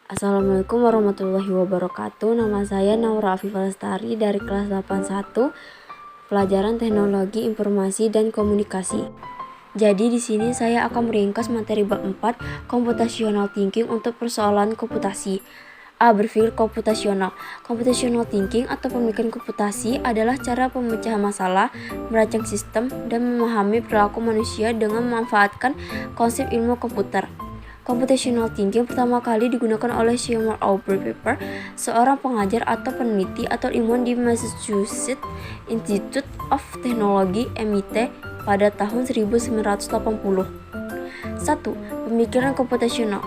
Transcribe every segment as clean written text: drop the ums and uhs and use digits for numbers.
Assalamualaikum warahmatullahi wabarakatuh. Nama saya Naura Afifah Lestari dari kelas 81, pelajaran Teknologi Informasi dan Komunikasi. Jadi di sini saya akan meringkas materi bab 4, Computational Thinking untuk persoalan komputasi. A. Berpikir komputasional. Computational thinking atau pemikiran komputasi adalah cara pemecahan masalah, merancang sistem, dan memahami perilaku manusia dengan memanfaatkan konsep ilmu komputer. Computational thinking pertama kali digunakan oleh Seymour Aubrey Pepper, seorang pengajar atau peneliti atau ilmuwan di Massachusetts Institute of Technology (MIT) pada tahun 1980. 1. Pemikiran komputasional.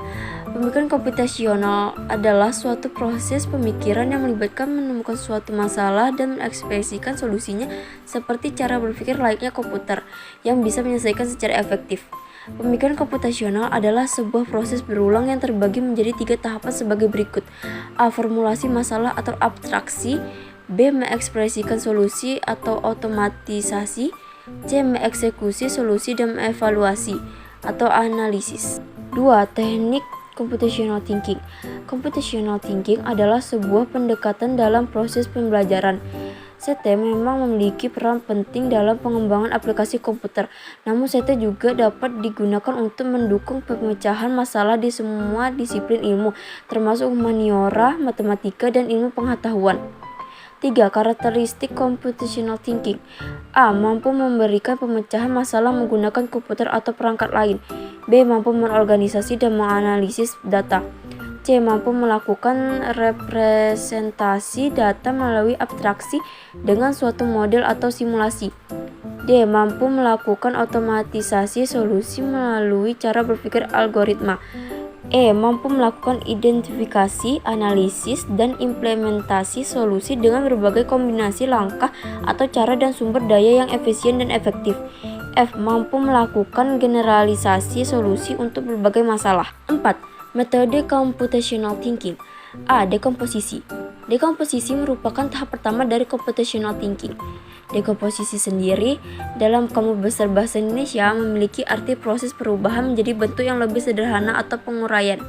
Pemikiran komputasional adalah suatu proses pemikiran yang melibatkan menemukan suatu masalah dan mengekspresikan solusinya seperti cara berpikir layaknya komputer yang bisa menyelesaikan secara efektif. Pemikiran komputasional adalah sebuah proses berulang yang terbagi menjadi 3 tahapan sebagai berikut. A. Formulasi masalah atau abstraksi. B. Mengekspresikan solusi atau otomatisasi. C. Mengeksekusi solusi dan mengevaluasi atau analisis. 2. Teknik computational thinking. Computational thinking adalah sebuah pendekatan dalam proses pembelajaran. CT memang memiliki peran penting dalam pengembangan aplikasi komputer, namun CT juga dapat digunakan untuk mendukung pemecahan masalah di semua disiplin ilmu, termasuk humaniora, matematika, dan ilmu pengetahuan. 3. Karakteristik computational thinking. A. Mampu memberikan pemecahan masalah menggunakan komputer atau perangkat lain. B. Mampu mengorganisasi dan menganalisis data. C. Mampu melakukan representasi data melalui abstraksi dengan suatu model atau simulasi. D. Mampu melakukan otomatisasi solusi melalui cara berpikir algoritma. E. Mampu melakukan identifikasi, analisis, dan implementasi solusi dengan berbagai kombinasi langkah atau cara dan sumber daya yang efisien dan efektif. F. Mampu melakukan generalisasi solusi untuk berbagai masalah. 4. Metode computational thinking. A. Dekomposisi. Dekomposisi merupakan tahap pertama dari computational thinking. Dekomposisi sendiri dalam Kamus Besar Bahasa Indonesia memiliki arti proses perubahan menjadi bentuk yang lebih sederhana atau penguraian,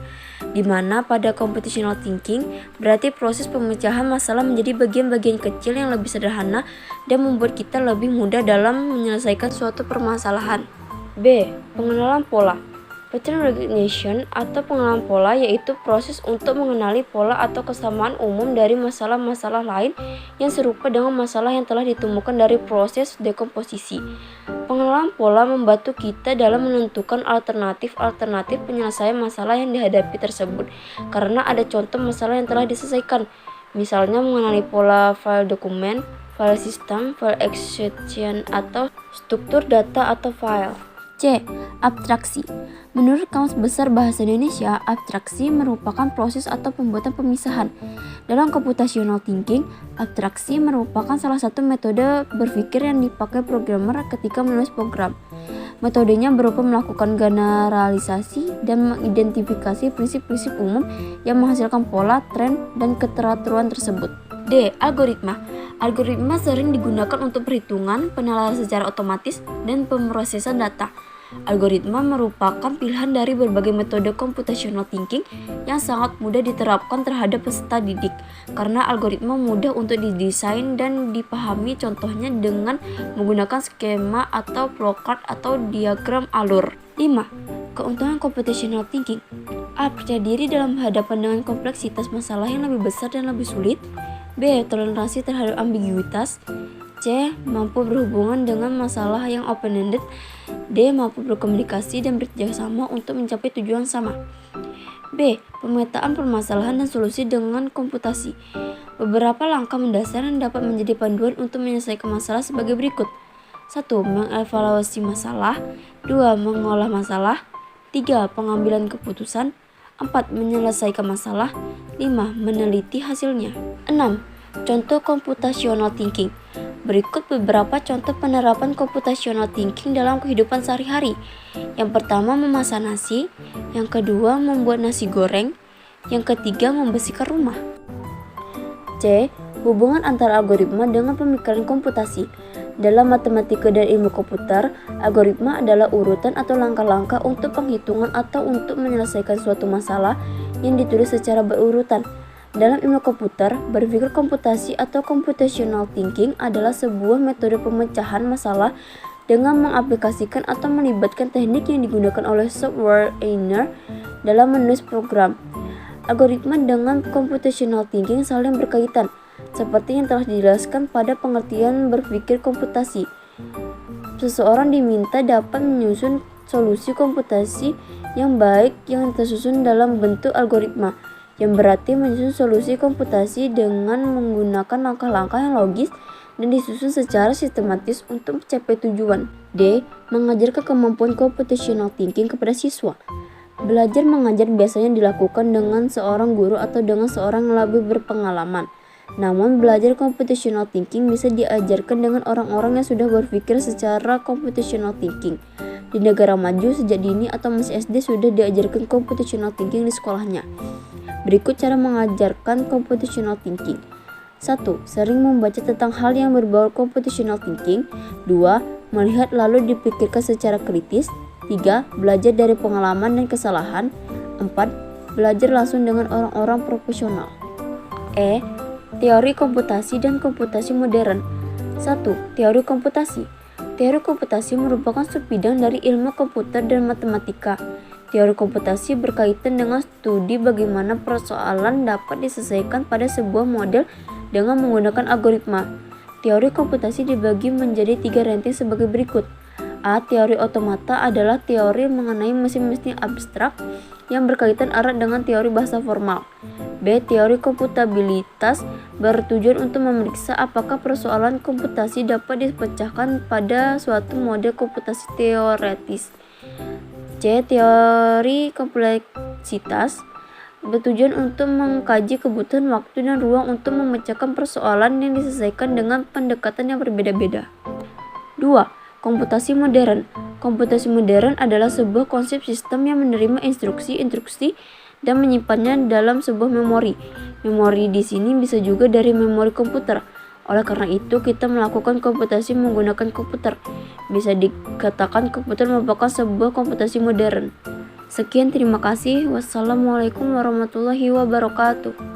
di mana pada computational thinking berarti proses pemecahan masalah menjadi bagian-bagian kecil yang lebih sederhana dan membuat kita lebih mudah dalam menyelesaikan suatu permasalahan. B. Pengenalan pola. Pattern recognition atau pengenalan pola yaitu proses untuk mengenali pola atau kesamaan umum dari masalah-masalah lain yang serupa dengan masalah yang telah ditemukan dari proses dekomposisi. Pengenalan pola membantu kita dalam menentukan alternatif penyelesaian masalah yang dihadapi tersebut karena ada contoh masalah yang telah diselesaikan. Misalnya mengenali pola file dokumen, file system, file exception, atau struktur data atau file. C. Abstraksi. Menurut Kamus Besar Bahasa Indonesia, abstraksi merupakan proses atau pembuatan pemisahan. Dalam computational thinking, abstraksi merupakan salah satu metode berpikir yang dipakai programmer ketika menulis program. Metodenya berupa melakukan generalisasi dan mengidentifikasi prinsip-prinsip umum yang menghasilkan pola, tren, dan keteraturan tersebut. D. Algoritma. Algoritma sering digunakan untuk perhitungan, penilaian secara otomatis, dan pemrosesan data. Algoritma merupakan pilihan dari berbagai metode computational thinking yang sangat mudah diterapkan terhadap peserta didik karena algoritma mudah untuk didesain dan dipahami, contohnya dengan menggunakan skema atau flowchart atau diagram alur. 5. Keuntungan computational thinking. A. Percaya diri dalam berhadapan dengan kompleksitas masalah yang lebih besar dan lebih sulit. B. Toleransi terhadap ambiguitas. C. Mampu berhubungan dengan masalah yang open-ended. D. Mampu berkomunikasi dan bekerjasama untuk mencapai tujuan sama. B. Pemetaan permasalahan dan solusi dengan komputasi. Beberapa langkah mendasar yang dapat menjadi panduan untuk menyelesaikan masalah sebagai berikut. 1. Mengevaluasi masalah. 2. Mengolah masalah. 3. Pengambilan keputusan. 4. Menyelesaikan masalah. 5. Meneliti hasilnya. 6. Contoh computational thinking. Berikut beberapa contoh penerapan computational thinking dalam kehidupan sehari-hari. Yang pertama, memasak nasi. Yang kedua, membuat nasi goreng. Yang ketiga, membersihkan rumah. C. Hubungan antara algoritma dengan pemikiran komputasi. Dalam matematika dan ilmu komputer, algoritma adalah urutan atau langkah-langkah untuk penghitungan atau untuk menyelesaikan suatu masalah yang ditulis secara berurutan. Dalam ilmu komputer, berpikir komputasi atau computational thinking adalah sebuah metode pemecahan masalah dengan mengaplikasikan atau melibatkan teknik yang digunakan oleh software engineer dalam menulis program. Algoritma dengan computational thinking saling berkaitan, seperti yang telah dijelaskan pada pengertian berpikir komputasi. Seseorang diminta dapat menyusun solusi komputasi yang baik yang tersusun dalam bentuk algoritma, yang berarti menyusun solusi komputasi dengan menggunakan langkah-langkah yang logis dan disusun secara sistematis untuk mencapai tujuan. D. Mengajarkan kemampuan computational thinking kepada siswa. Belajar mengajar biasanya dilakukan dengan seorang guru atau dengan seorang yang lebih berpengalaman. Namun, belajar computational thinking bisa diajarkan dengan orang-orang yang sudah berpikir secara computational thinking. Di negara maju, sejak dini atau masih SD sudah diajarkan computational thinking di sekolahnya. Berikut cara mengajarkan computational thinking. 1. Sering membaca tentang hal yang berbau computational thinking. 2. Melihat lalu dipikirkan secara kritis. 3. Belajar dari pengalaman dan kesalahan. 4. Belajar langsung dengan orang-orang profesional. E. Teori komputasi dan komputasi modern. 1. Teori komputasi. Teori komputasi merupakan subbidang dari ilmu komputer dan matematika. Teori komputasi berkaitan dengan studi bagaimana persoalan dapat diselesaikan pada sebuah model dengan menggunakan algoritma. Teori komputasi dibagi menjadi 3 ranting sebagai berikut. A. Teori otomata adalah teori mengenai mesin-mesin abstrak yang berkaitan erat dengan teori bahasa formal. B. Teori komputabilitas bertujuan untuk memeriksa apakah persoalan komputasi dapat dipecahkan pada suatu model komputasi teoretis. C. Teori kompleksitas bertujuan untuk mengkaji kebutuhan waktu dan ruang untuk memecahkan persoalan yang diselesaikan dengan pendekatan yang berbeda-beda. 2. Komputasi modern. Komputasi modern adalah sebuah konsep sistem yang menerima instruksi-instruksi dan menyimpannya dalam sebuah memori. Memori di sini bisa juga dari memori komputer. Oleh karena itu, kita melakukan komputasi menggunakan komputer. Bisa dikatakan komputer merupakan sebuah komputasi modern. Sekian, terima kasih. Wassalamualaikum warahmatullahi wabarakatuh.